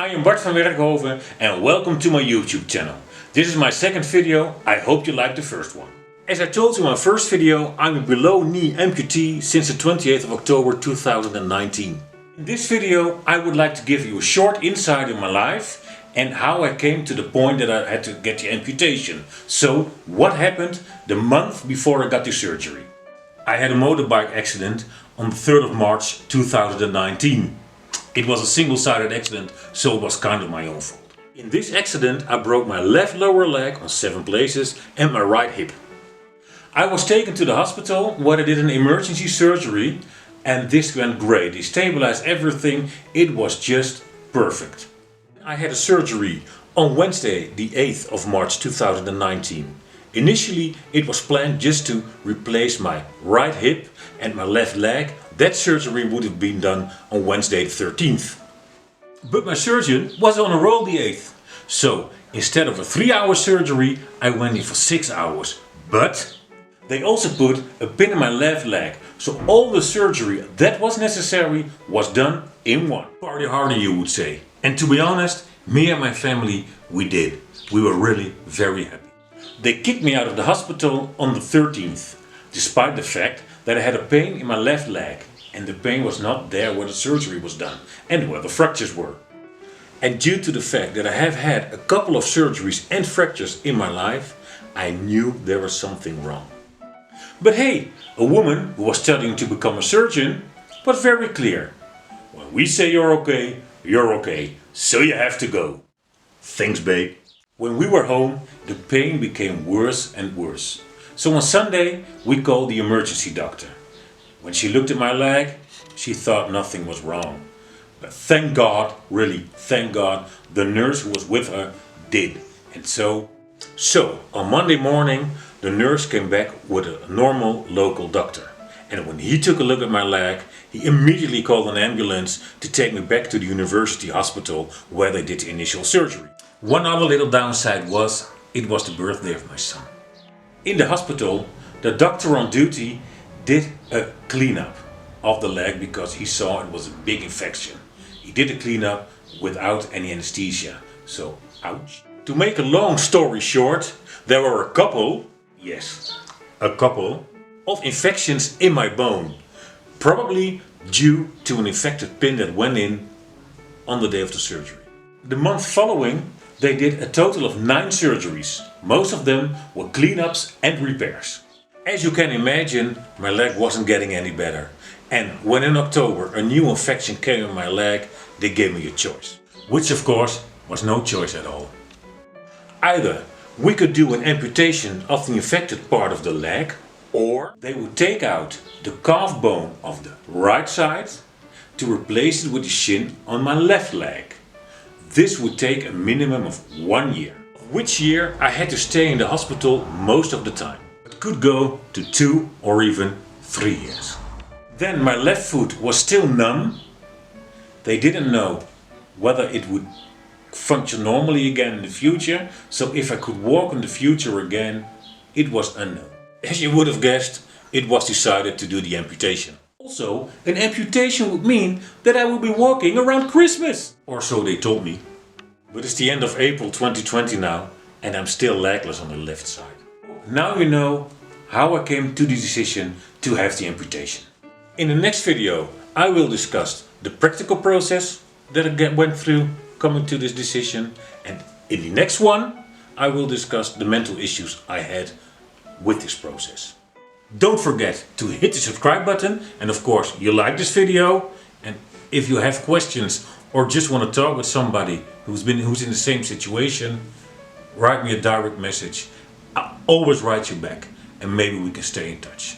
I am Bart van Werkhoven and welcome to my YouTube channel. This is my second video, I hope you liked the first one. As I told you in my first video, I'm a below knee amputee since the 28th of October 2019. In this video I would like to give you a short insight in my life and how I came to the point that I had to get the amputation. So what happened the month before I got the surgery? I had a motorbike accident on the 3rd of March 2019. It was a single-sided accident, so it was kind of my own fault. In this accident I broke my left lower leg on 7 places and my right hip. I was taken to the hospital where they did an emergency surgery and this went great. They stabilized everything, it was just perfect. I had a surgery on Wednesday the 8th of March 2019. Initially it was planned just to replace my right hip and my left leg. That surgery would have been done on Wednesday the 13th. But my surgeon was on a roll the 8th. So instead of a 3-hour surgery I went in for 6 hours. But they also put a pin in my left leg. So all the surgery that was necessary was done in one. Party harder, you would say. And to be honest, me and my family, we did. We were really very happy. They kicked me out of the hospital on the 13th, despite the fact that I had a pain in my left leg and the pain was not there where the surgery was done and where the fractures were. And due to the fact that I have had a couple of surgeries and fractures in my life, I knew there was something wrong. But hey, a woman who was studying to become a surgeon was very clear. When we say you're okay, so you have to go. Thanks, babe. When we were home, the pain became worse and worse. So on Sunday, we called the emergency doctor. When she looked at my leg, she thought nothing was wrong. But thank God, really thank God, the nurse who was with her did. And so on Monday morning, the nurse came back with a normal local doctor. And when he took a look at my leg, he immediately called an ambulance to take me back to the university hospital where they did the initial surgery. One other little downside was, it was the birthday of my son. In the hospital, the doctor on duty did a cleanup of the leg because he saw it was a big infection. He did a cleanup without any anesthesia, so ouch. To make a long story short, there were a couple of infections in my bone. Probably due to an infected pin that went in on the day of the surgery. The month following, they did a total of 9 surgeries. Most of them were cleanups and repairs. As you can imagine, my leg wasn't getting any better. And when in October a new infection came in my leg, they gave me a choice. Which of course was no choice at all. Either we could do an amputation of the infected part of the leg, or they would take out the calf bone of the right side to replace it with the shin on my left leg. This would take a minimum of 1 year. Which year I had to stay in the hospital most of the time. It could go to 2 or even 3 years. Then my left foot was still numb. They didn't know whether it would function normally again in the future. So if I could walk in the future again, it was unknown. As you would have guessed, it was decided to do the amputation. Also, an amputation would mean that I would be walking around Christmas. Or so they told me. But it's the end of April 2020 now and I'm still legless on the left side. Now you know how I came to the decision to have the amputation. In the next video I will discuss the practical process that I went through coming to this decision, and in the next one I will discuss the mental issues I had with this process. Don't forget to hit the subscribe button, and of course you like this video, and if you have questions or just want to talk with somebody who's in the same situation, write me a direct message. I'll always write you back and maybe we can stay in touch.